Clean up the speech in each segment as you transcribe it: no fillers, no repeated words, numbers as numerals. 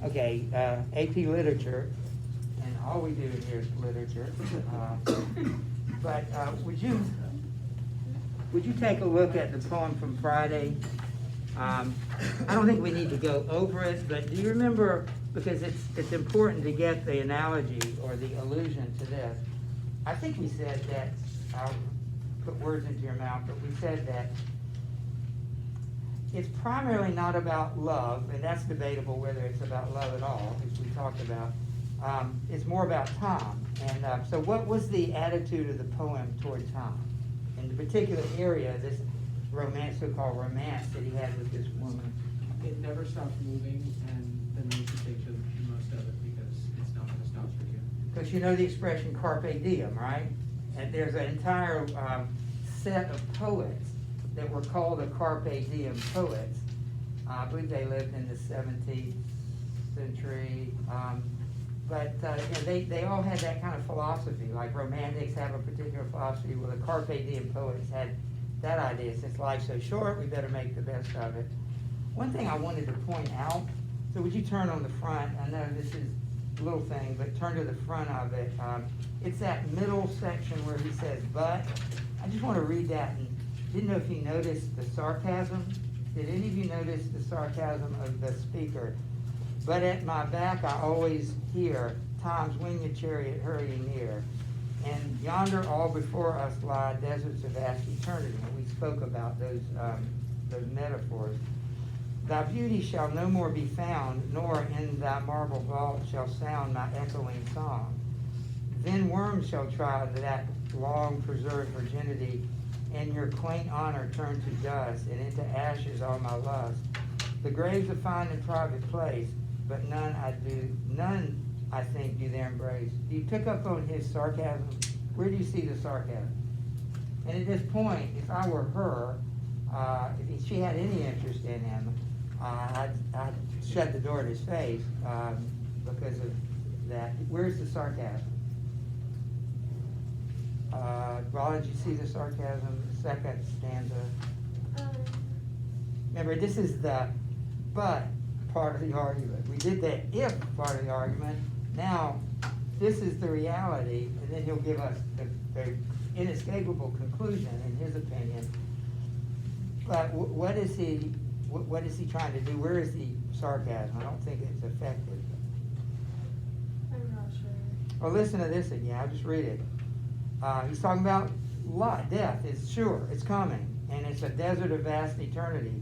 Okay, AP Literature, and all we do in here is literature. But would you take a look at the poem from Friday? I don't think we need to go over it, but do you remember, because it's important to get the analogy or the allusion to this. I think we said that, I'll put words into your mouth, but we said that it's primarily not about love, and that's debatable whether it's about love at all, as we talked about. It's more about Tom. And so what was the attitude of the poem toward Tom? In the particular area, this romance, so-called romance that he had with this woman. It never stops moving, and then you should take the most of it because it's not going to stop for you. Because you know the expression carpe diem, right? And there's an entire set of poets that were called the carpe diem poets. I believe they lived in the 17th century. But they all had that kind of philosophy. Like romantics have a particular philosophy. Well, the carpe diem poets had that idea. Since life's so short, we better make the best of it. One thing I wanted to point out, so would you turn on the front? I know this is a little thing, but turn to the front of it. It's that middle section where he says, but. I just want to read that, and didn't know if you noticed the sarcasm. Did any of you notice the sarcasm of the speaker? But at my back I always hear Tom's winged chariot hurrying near. And yonder all before us lie deserts of vast eternity. And we spoke about those metaphors. Thy beauty shall no more be found, nor in thy marble vault shall sound my echoing song. Then worms shall try that long preserved virginity, and your quaint honor turn to dust, and into ashes all my lust. The graves are found in private place, but none I think do there embrace. Do you pick up on his sarcasm? Where do you see the sarcasm? And at this point, if I were her, if she had any interest in him, I'd shut the door in his face because of that. Where's the sarcasm? Rod, did you see the sarcasm? The second stanza. Remember, this is the but part of the argument. We did the if part of the argument. Now, this is the reality, and then he'll give us the inescapable conclusion, in his opinion. But what is he trying to do? Where is the sarcasm? I don't think it's effective. I'm not sure. Well, listen to this again. I'll just read it. He's talking about life, death. It's sure, it's coming, and it's a desert of vast eternity.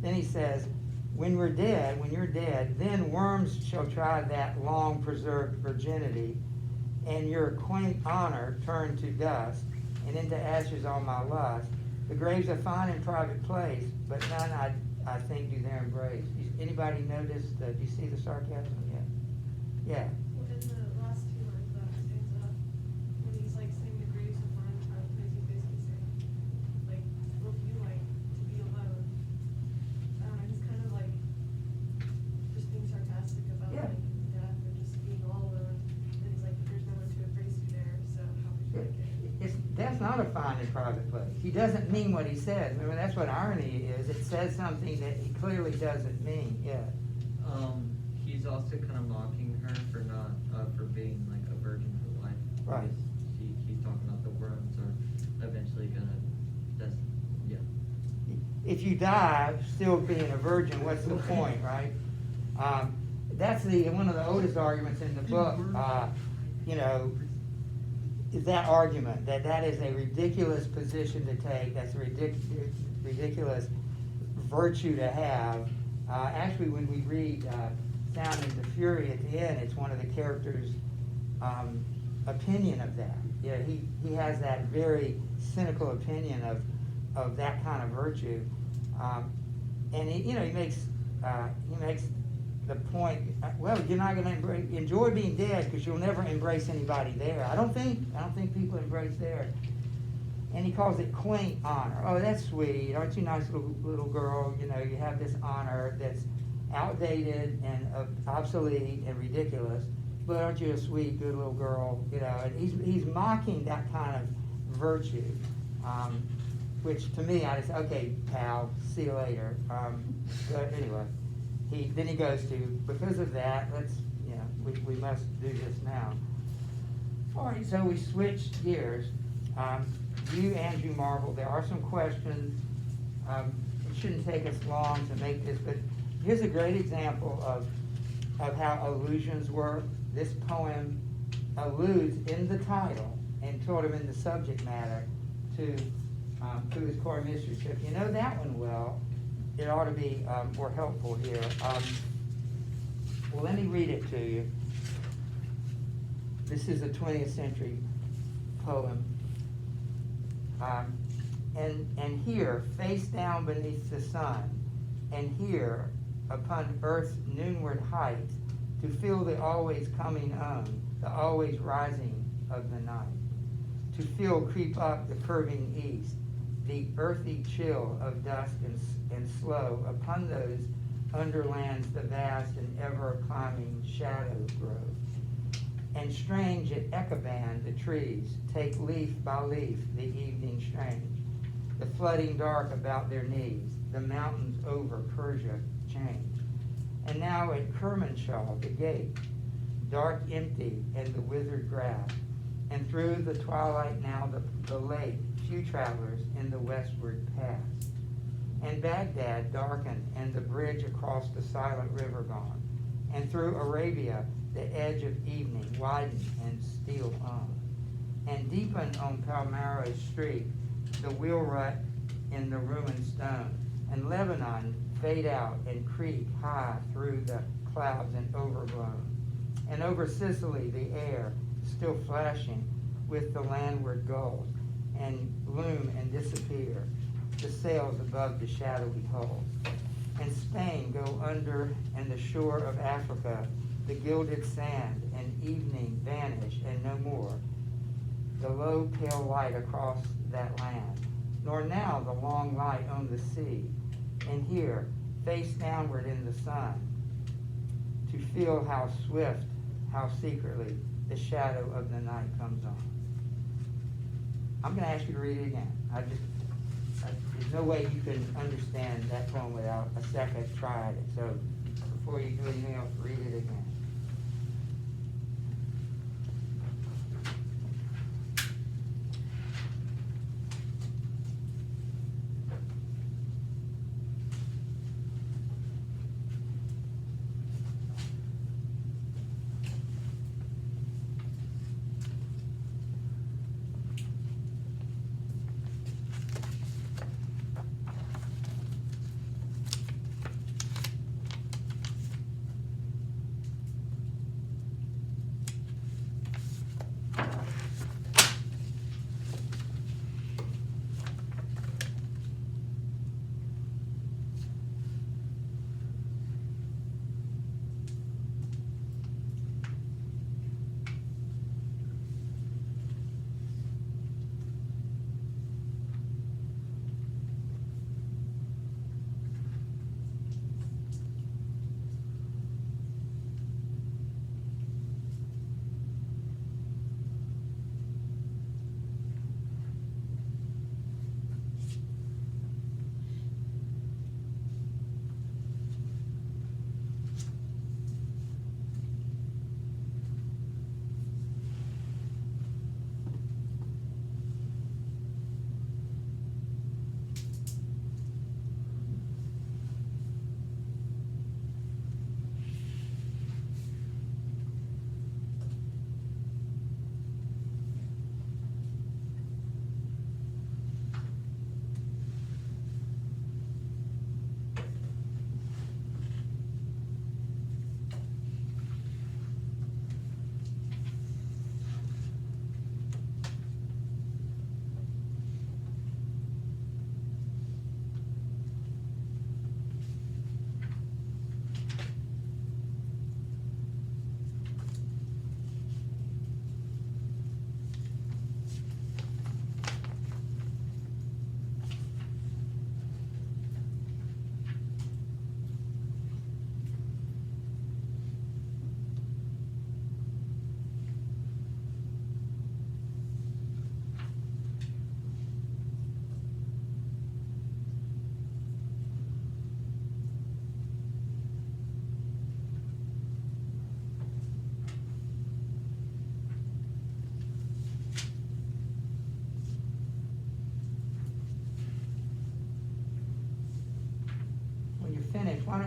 Then he says, when you're dead, then worms shall try that long preserved virginity, and your quaint honor turn to dust, and into ashes all my lust. The graves are fine in private place, but none I think do there embrace. Anybody notice? Do you see the sarcasm? Yeah. Yeah. Well, in the last two lines of that stanza, when he's like saying the graves are fine in private place, he's basically saying, like, what do you like to be alone? I don't know, he's kind of like just being sarcastic about Yeah. like death and just being all alone. And he's like, there's no one to embrace you there, so how would you like it? That's not a fine in private place. He doesn't mean what he says. Remember, that's what irony is. It says something that he clearly doesn't mean. Yeah. He's also kind of mocking her for not for being like a virgin for life. Right. Because he's talking about the worms are eventually gonna. That's yeah. If you die still being a virgin, what's the point, right? That's one of the oldest arguments in the book. Is that argument that is a ridiculous position to take. That's a ridiculous virtue to have. Actually, when we read Sound and the Fury at the end, it's one of the characters' opinion of that. Yeah, he has that very cynical opinion of that kind of virtue, and he makes the point. Well, you're not going to enjoy being dead because you'll never embrace anybody there. I don't think people embrace there. And he calls it quaint honor. Oh, that's sweet. Aren't you a nice little girl? You have this honor that's outdated and obsolete and ridiculous. But aren't you a sweet, good little girl? And he's mocking that kind of virtue, which to me, I just okay, pal, see you later. But anyway, then he goes to, because of that, we must do this now. All right, so we switched gears. You, Andrew Marvell, there are some questions. It shouldn't take us long to make this, but here's a great example of how allusions work. This poem alludes in the title and sort of in the subject matter to his core mystery. So if you know that one well, it ought to be more helpful here. Well, let me read it to you. This is a 20th century poem. And here, face down beneath the sun, and here, upon earth's noonward height, to feel the always coming on, the always rising of the night, to feel creep up the curving east, the earthy chill of dusk and slow upon those underlands the vast and ever-climbing shadow grove. And strange at Echaband the trees take leaf by leaf the evening strange, the flooding dark about their knees, the mountains over Persia change. And now at Kermanshaw the gate, dark empty and the withered grass, and through the twilight now the lake, few travelers in the westward pass. And Baghdad darkened and the bridge across the silent river gone, and through Arabia the edge of evening widened and steal on, and deepened on Palmyra's street the wheel rut in the ruined stone, and Lebanon fade out and creep high through the clouds and overblown, and over Sicily the air still flashing with the landward gulls, and loom and disappear the sails above the shadowy hulls, and Spain go under, and the shore of Africa the gilded sand, and evening vanish and no more the low pale light across that land, nor now the long light on the sea, and here face downward in the sun, to feel how swift, how secretly the shadow of the night comes on. I'm going to ask you to read it again. There's no way you can understand that poem without a second try at it. So before you do anything else, read it again.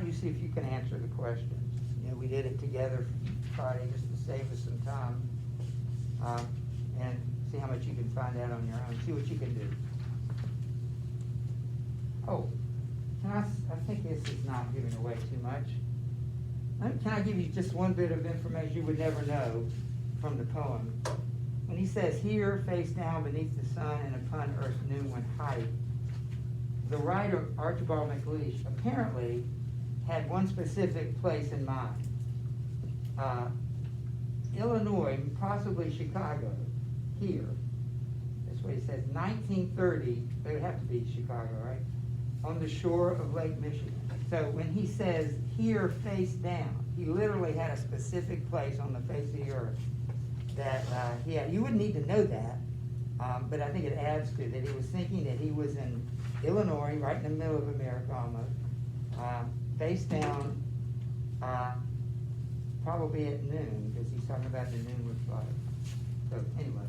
you see if you can answer the questions. You know, we did it together Friday just to save us some time. And see how much you can find out on your own, see what you can do. Oh, I think this is not giving away too much. Can I give you just one bit of information you would never know from the poem? When he says, here, face down beneath the sun and upon earth's noon when height, the writer, Archibald MacLeish, apparently had one specific place in mind. Illinois, possibly Chicago, here. That's what he says, 1930, it would have to be Chicago, right? On the shore of Lake Michigan. So when he says, here, face down, he literally had a specific place on the face of the earth that he had. You wouldn't need to know that, but I think it adds to that. He was thinking that he was in Illinois, right in the middle of America almost, face down, probably at noon, because he's talking about the noon with flood. So anyway.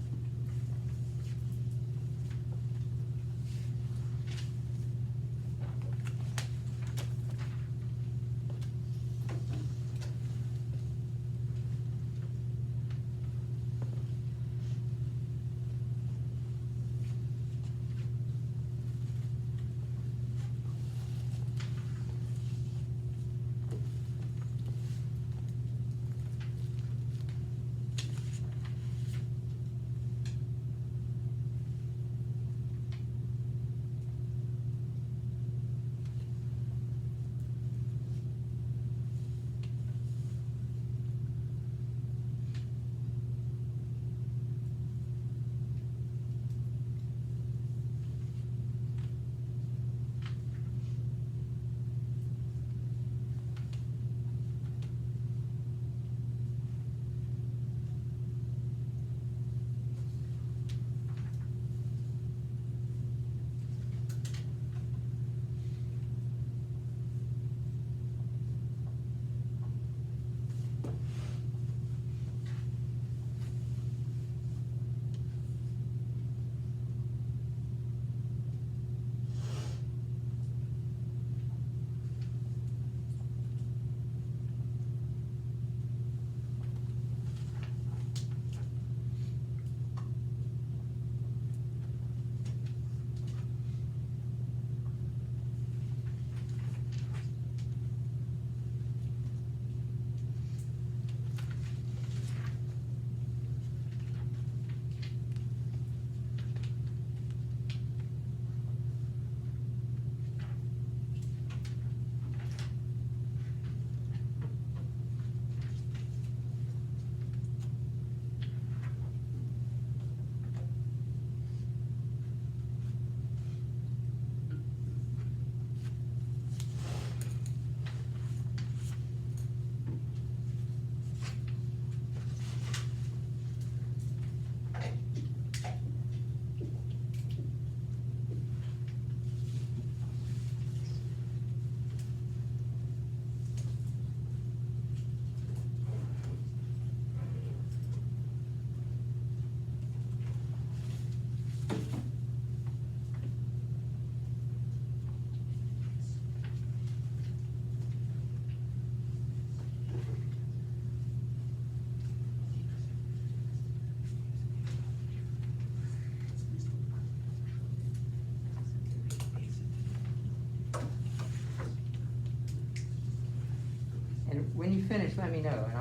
When you finish, let me know, and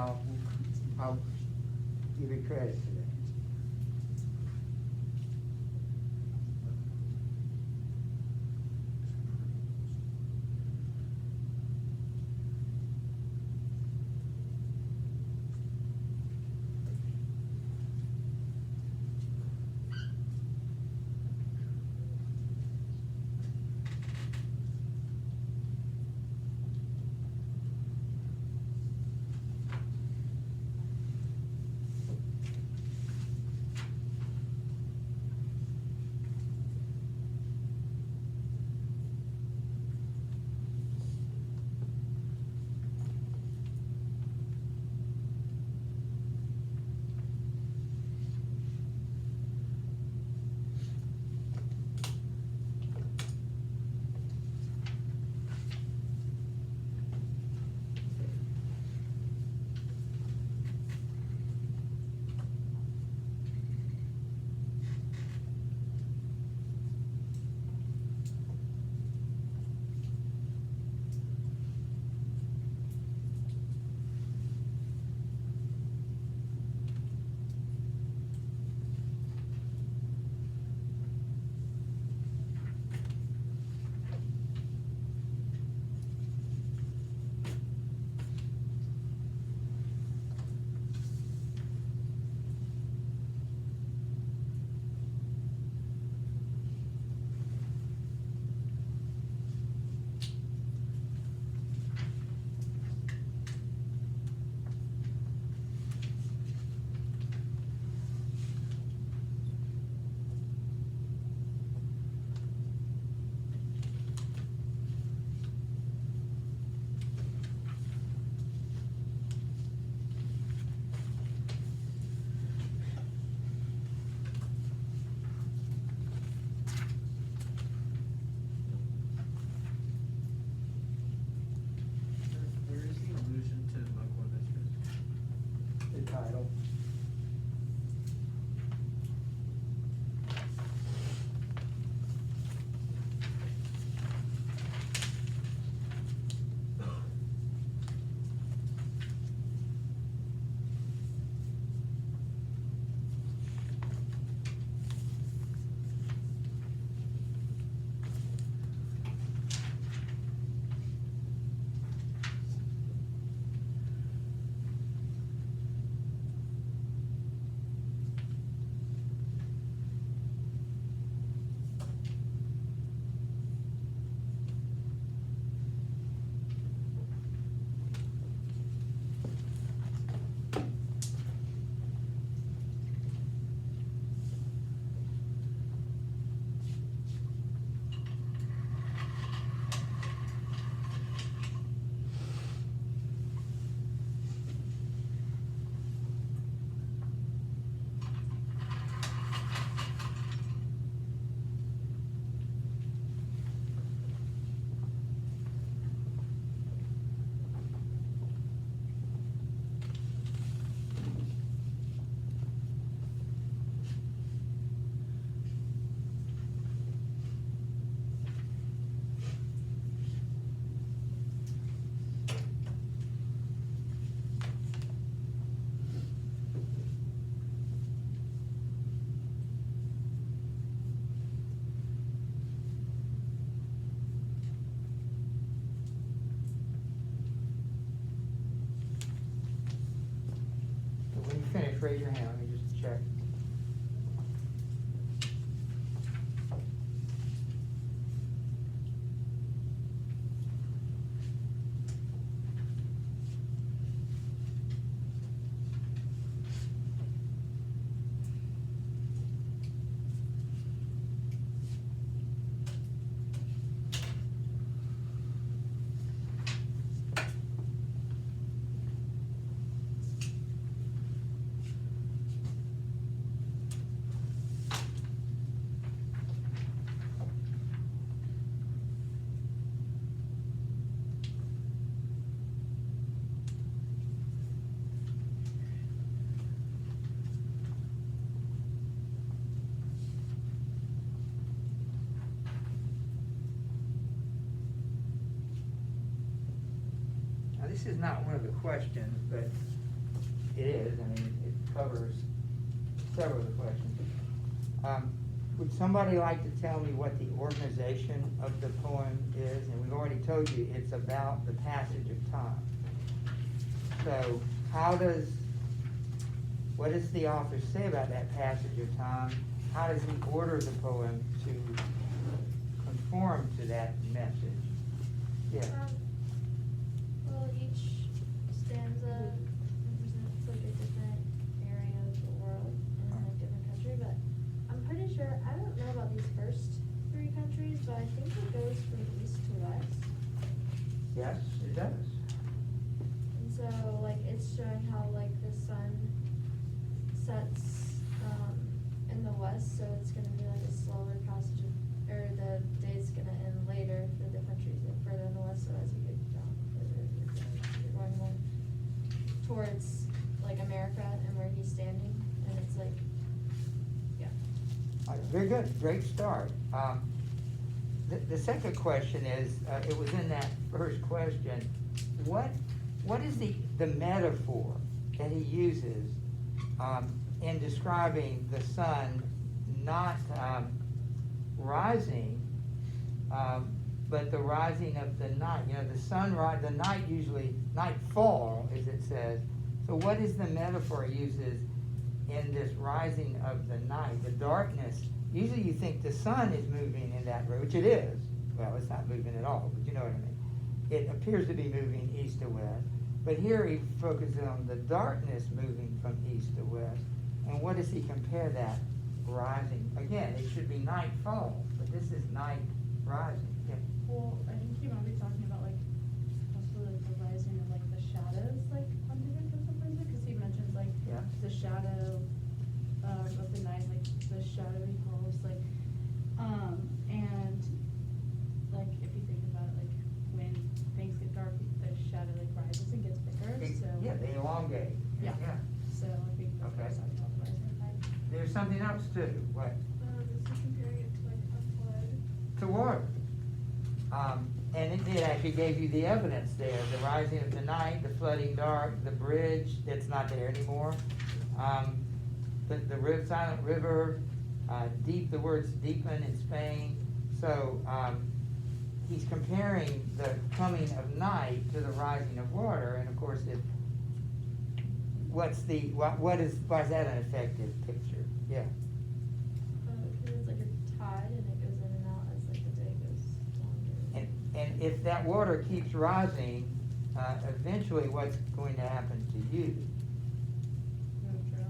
I'll give you credit for that. just raise your hand, let me just check. Now, this is not one of the questions, but it is, I mean, it covers several of the questions. Would somebody like to tell me what the organization of the poem is? And we've already told you it's about the passage of time. So what does the author say about that passage of time? How does he order the poem to conform to that message? Yeah. Well, each stanza represents like a different area of the world and a different country, but I'm pretty sure, I don't know about these first three countries, but I think it goes from east to west. Yes, it does. And so, like, it's showing how, like, the sun sets, in the west, so it's gonna be like a slower passage of, or the day's gonna end later for the countries that further in the west, so as you get down further, you're going more towards, like, America and where he's standing, and it's like, yeah. All right, very good, great start. The second question is, it was in that first question, what is the metaphor that he uses in describing the sun not rising, but the rising of the night? You know, the sunrise, the night usually, nightfall, as it says. So what is the metaphor he uses in this rising of the night, the darkness? Usually you think the sun is moving in that way, which it is. Well, it's not moving at all, but you know what I mean. It appears to be moving east to west. But here he focuses on the darkness moving from east to west. And what does he compare that rising? Again, it should be nightfall, but this is night rising. Yeah. Well, I think he might be talking about like possibly like the rising of like the shadows like on different places, because he mentions like Yeah. the shadow of the night, like the shadowy halls, like and like if you think about it, like when things get dark, the shadow like rises and gets bigger. So Yeah, they elongate. Yeah. Yeah. So I think that's what Okay. he's talking about the rising of the night. There's something else too. What? Is he comparing it to like a flood? To water. And it actually gave you the evidence there, the rising of the night, the flooding dark, the bridge that's not there anymore, the silent river, deep, the words deepen in Spain. So he's comparing the coming of night to the rising of water, and of course why is that an effective picture? Yeah. Because it's like a tide and it goes in and out as like the day goes longer. And if that water keeps rising, eventually what's going to happen to you? True.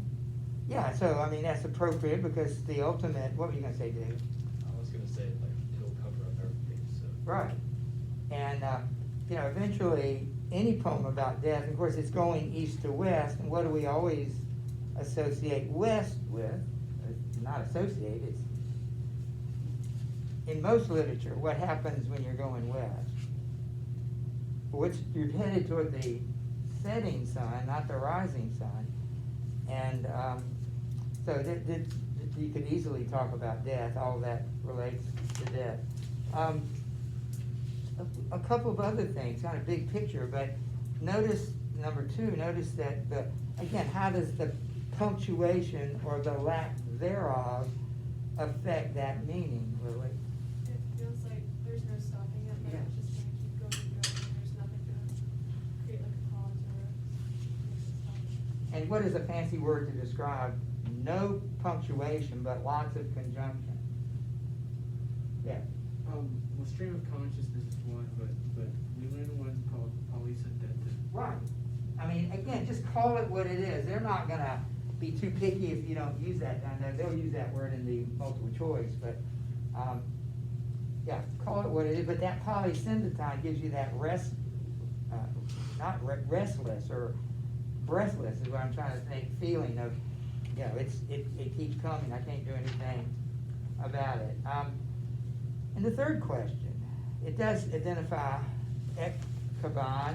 Yeah, so I mean, that's appropriate because the ultimate, what were you gonna say, David? I was gonna say, like, it'll cover up everything, so. Right. And, you know, eventually, any poem about death, of course, it's going east to west, and what do we always associate west with? Not associate, it's, in most literature, what happens when you're going west? You're headed toward the setting sun, not the rising sun. And so you could easily talk about death, all that relates to death. A couple of other things, kind of big picture, but notice, number two, notice that, again, how does the punctuation or the lack thereof affect that meaning, Lily? It feels like there's no stopping it, but Yeah. it's just gonna keep going and going, and there's nothing to create like a pause or make it stop. and what is a fancy word to describe no punctuation, but lots of conjunction? Yeah, Well, stream of consciousness is one, but we learned one called polysyntactic. right. I mean, again, just call it what it is. They're not gonna be too picky if you don't use that down there. They'll use that word in the multiple choice, but, yeah, call it what it is. But that polysyntactide gives you that restless or breathless is what I'm trying to think, feeling of, you know, it keeps coming. I can't do anything about it. And the third question, it does identify Ekkaban,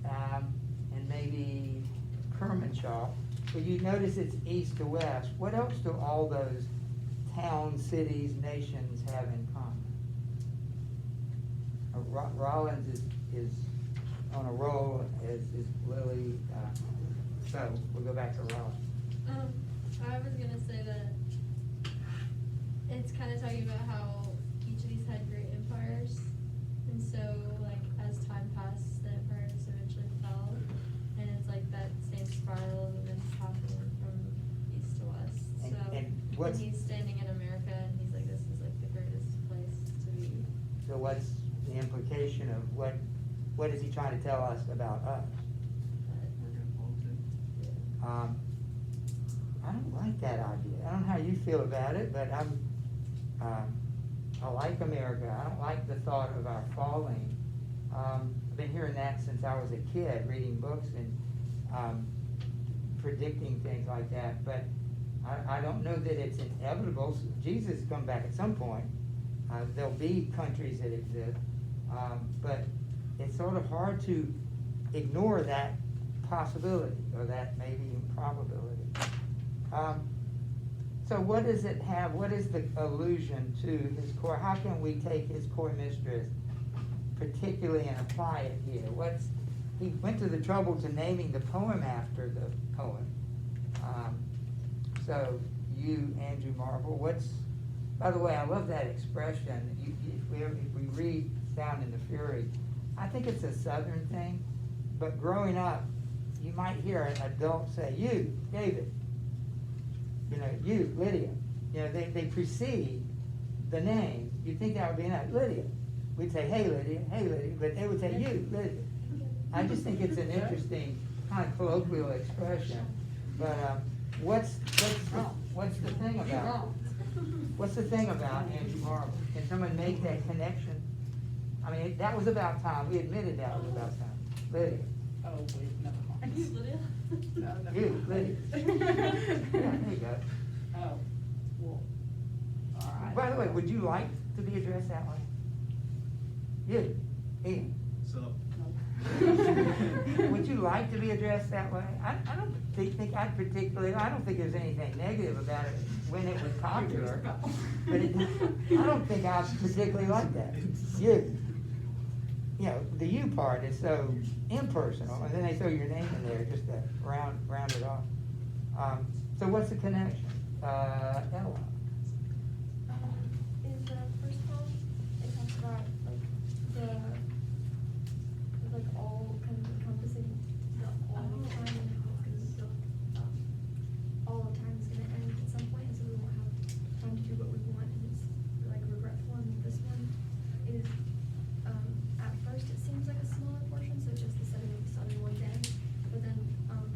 and maybe Kermanshaw, but you notice it's east to west. What else do all those towns, cities, nations have in common? Rollins is on a roll, as is Lily, so we'll go back to Rollins. I was gonna say that it's kind of talking about how each of these had great empires, and so like as time passed, the empires eventually fell, and it's like that same spiral of events happening from east to west. And- So and what's- he's standing in America, and he's like, "This is like the greatest place to be." So what's the implication of what is he trying to tell us about us? I don't like that idea. I don't know how you feel about it, but I like America. I don't like the thought of our falling. I've been hearing that since I was a kid, reading books and predicting things like that. But I don't know that it's inevitable. Jesus will come back at some point. There'll be countries that exist, but it's sort of hard to ignore that possibility or that maybe improbability. So what does it have? What is the allusion to his core? How can we take his core mistress particularly and apply it here? He went to the trouble to naming the poem after the poem. So you, Andrew Marvell, by the way, I love that expression. If we read Sound and the Fury, I think it's a Southern thing, but growing up, you might hear an adult say, "You, David," you know, "You, Lydia." You know, they precede the name. You'd think that would be enough. Lydia. We'd say, "Hey, Lydia," but they would say, "You, Lydia." I just think it's an interesting kind of colloquial expression. But what's the thing about Andrew Marvell? Can someone make that connection? I mean, that was about time. We admitted that was about time. Lydia. Oh, wait, never mind. You, Lydia? No, never You, mind. Lydia. Yeah, there you go. Oh, well, all right. By the way, would you like to be addressed that way? You, Ian. So, Would you like to be addressed that way? I don't think I don't think there's anything negative about it when it was popular. But I don't think I particularly like that. You know, the you part is so impersonal, and then they throw your name in there just to round it off. So what's the connection? Ella? In the first poem, it talks about like all kind of encompassing the all of time and how it's gonna all of time is gonna end at some point, and so we won't have time to do what we want, and it's like regretful. And this one is at first it seems like a smaller portion, so just the setting of the sun in one day, but then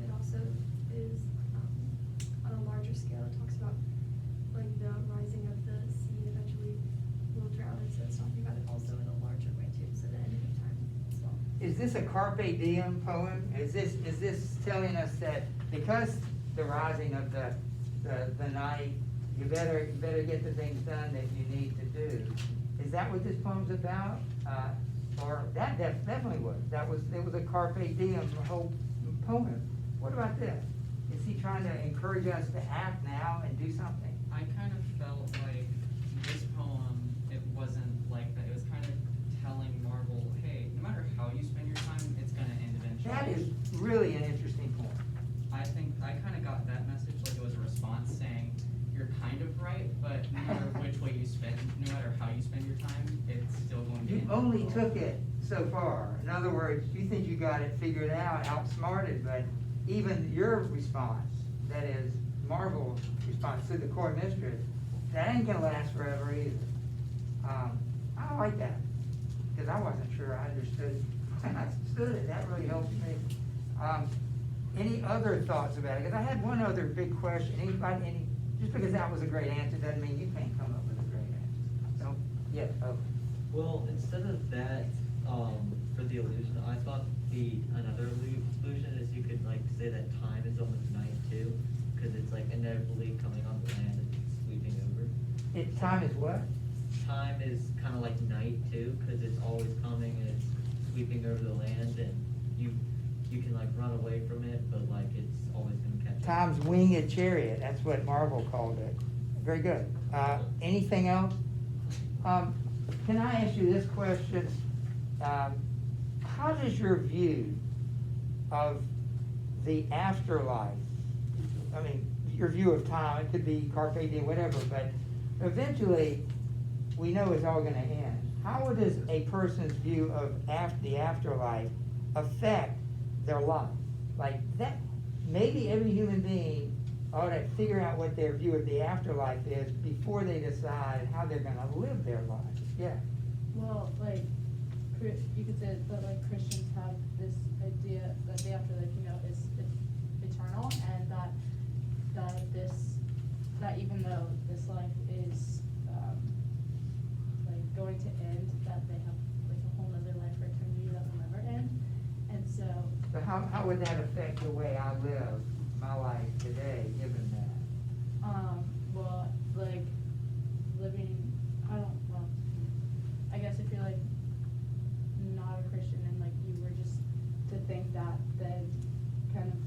it also is on a larger scale. It talks about like the rising of the sea eventually will drown, and so it's talking about it also in a larger way too, so the ending of time as well. Is this a carpe diem poem? Is this telling us that because the rising of the night, you better get the things done that you need to do? Is that what this poem's about? Or that definitely was. It was a carpe diem whole poem. What about this? Is he trying to encourage us to act now and do something? I kind of felt like this poem, it wasn't like that. It was kind of telling Marvel, hey, no matter how you spend your time, it's gonna end eventually. That is really an interesting point. I think I kind of got that message like it was a response saying, you're kind of right, but no matter which way you spend, no matter how you spend your time, it's still going to You end. only took it so far. In other words, you think you got it figured out, outsmarted, but even your response, that is Marvel's response to the core mystery, that ain't gonna last forever either. I like that, because I wasn't sure I understood, and I understood it, that really helped me. Any other thoughts about it? Because I had one other big question, anybody, just because that was a great answer doesn't mean you can't come up with a great answer. So, yeah, oh. Well, instead of that, for the illusion, I thought another illusion is you could like say that time is almost night too, because it's like inevitably coming on the land and sweeping over. Time is what? Time is kind of like night too, because it's always coming and it's sweeping over the land, and you can like run away from it, but like it's always gonna catch up. Time's winged chariot, that's what Marvel called it. Very good. Anything else? Can I ask you this question? How does your view of the afterlife, I mean, your view of time, it could be carpe diem, whatever, but eventually, we know it's all gonna end. How does a person's view of the afterlife affect their life? Like that, maybe every human being ought to figure out what their view of the afterlife is before they decide how they're gonna live their life. Yeah. Well, like, you could say that like Christians have this idea that the afterlife, is eternal, and that even though this life is like going to end, that they have like a whole other life for eternity that will never end, and so. So how would that affect the way I live my life today, given that? Well, like living, I guess if you're like not a Christian and like you were just to think that, then kind of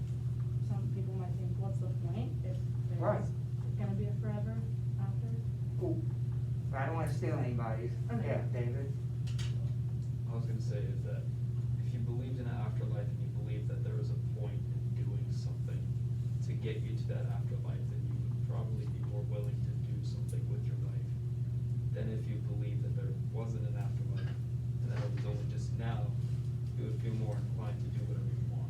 some people might think, what's the point if Right. there's gonna be a forever after? Cool. I don't wanna steal anybody's. Okay. Yeah, David? I was gonna say is that if you believed in an afterlife and you believed that there was a point in doing something to get you to that afterlife, then you would probably be more willing to do something with your life than if you believed that there wasn't an afterlife and that it was only just now. You would feel more inclined to do whatever you want.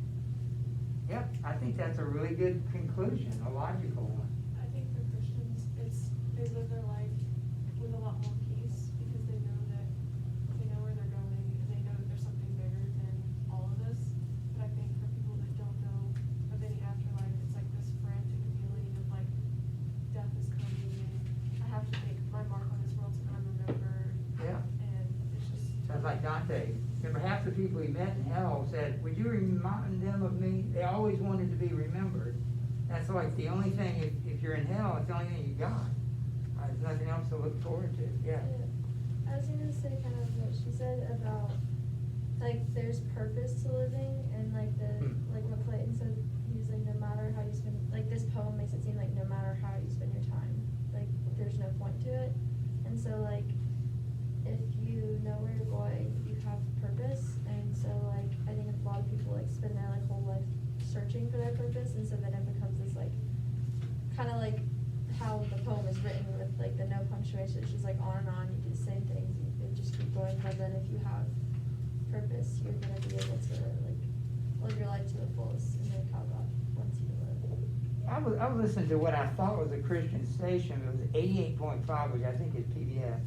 Yep, I think that's a really good conclusion, a logical one. I think for Christians, they live their life with a lot more peace because they know where they're going, and they know that there's something bigger than all of this. But I think for people that don't know of any afterlife, it's like this frantic feeling of like death is coming and I have to make my mark on this world so I'm remembered. Yeah. And it's just. Sounds like Dante. Remember, half the people he met in hell said, would you remind them of me? They always wanted to be remembered. That's like the only thing, if you're in hell, it's the only thing you got. There's nothing else to look forward to, yeah. I was gonna say kind of what she said about, like, there's purpose to living, and like like what Clayton said, he was like, no matter how you spend, like, this poem makes it seem like no matter how you spend your time, like, there's no point to it. And so, like, if you know where you're going, you have purpose, and so, like, I think a lot of people, like, spend their, like, whole life searching for their purpose, and so then it becomes this, like, kind of like how the poem is written with, like, the no punctuation. She's like on and on, you do the same things, you just keep going, but then if you have purpose, you're gonna be able to, like, live your life to the fullest and make how God wants you to live. I was listening to what I thought was a Christian station. It was 88.5, which I think is PBS.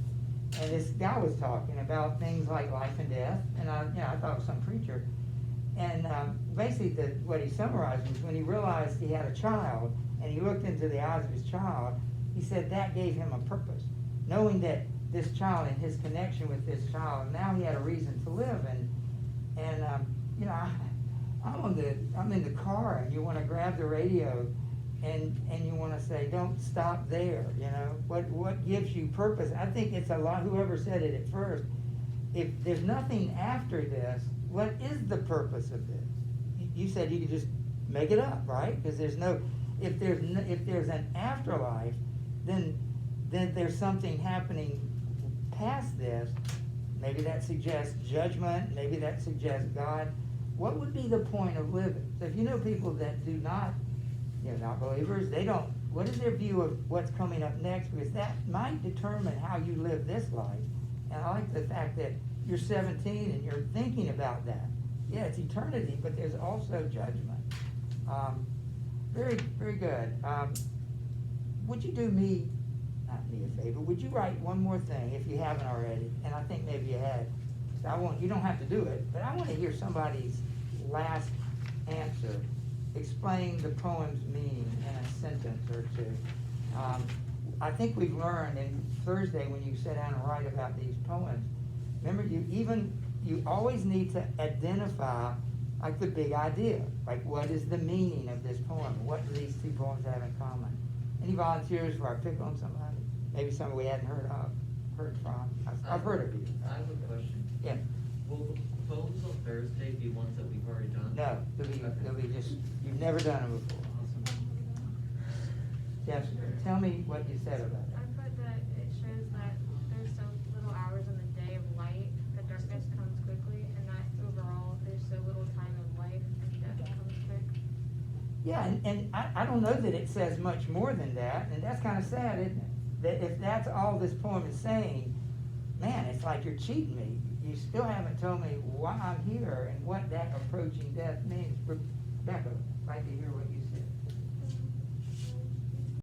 And this guy was talking about things like life and death, and I thought it was some preacher. And basically, what he summarized was when he realized he had a child, and he looked into the eyes of his child, he said that gave him a purpose, knowing that this child and his connection with this child, now he had a reason to live. And I'm in the car, and you want to grab the radio, and you want to say, don't stop there. What gives you purpose? I think it's a lot. Whoever said it at first, if there's nothing after this, what is the purpose of this? You said you could just make it up, right? Because if there's an afterlife, then there's something happening past this. Maybe that suggests judgment. Maybe that suggests God. What would be the point of living? So if you know people that do not, not believers, they don't. What is their view of what's coming up next? Because that might determine how you live this life. And I like the fact that you're 17 and you're thinking about that. Yeah, it's eternity, but there's also judgment. Very, very good. Would you do me, not me a favor, would you write one more thing, if you haven't already, and I think maybe you had. You don't have to do it, but I wanna hear somebody's last answer, explain the poem's meaning in a sentence or two. I think we've learned, and Thursday when you sit down and write about these poems, remember you always need to identify like the big idea, like what is the meaning of this poem? What do these two poems have in common? Any volunteers before I pick on somebody? Maybe somebody we hadn't heard from. I've heard of you. I have a question. Yeah. Will the poems on Thursday be ones that we've already done? No, they'll be just, you've never done them before. Jessica, tell me what you said about I that. put that it shows that there's so little hours in the day of light, that darkness comes quickly, and that overall, there's so little time of life, and death comes quick. Yeah, and I don't know that it says much more than that, and that's kind of sad, isn't it? That if that's all this poem is saying, man, it's like you're cheating me. You still haven't told me why I'm here and what that approaching death means. Rebecca, I'd like to hear what you said.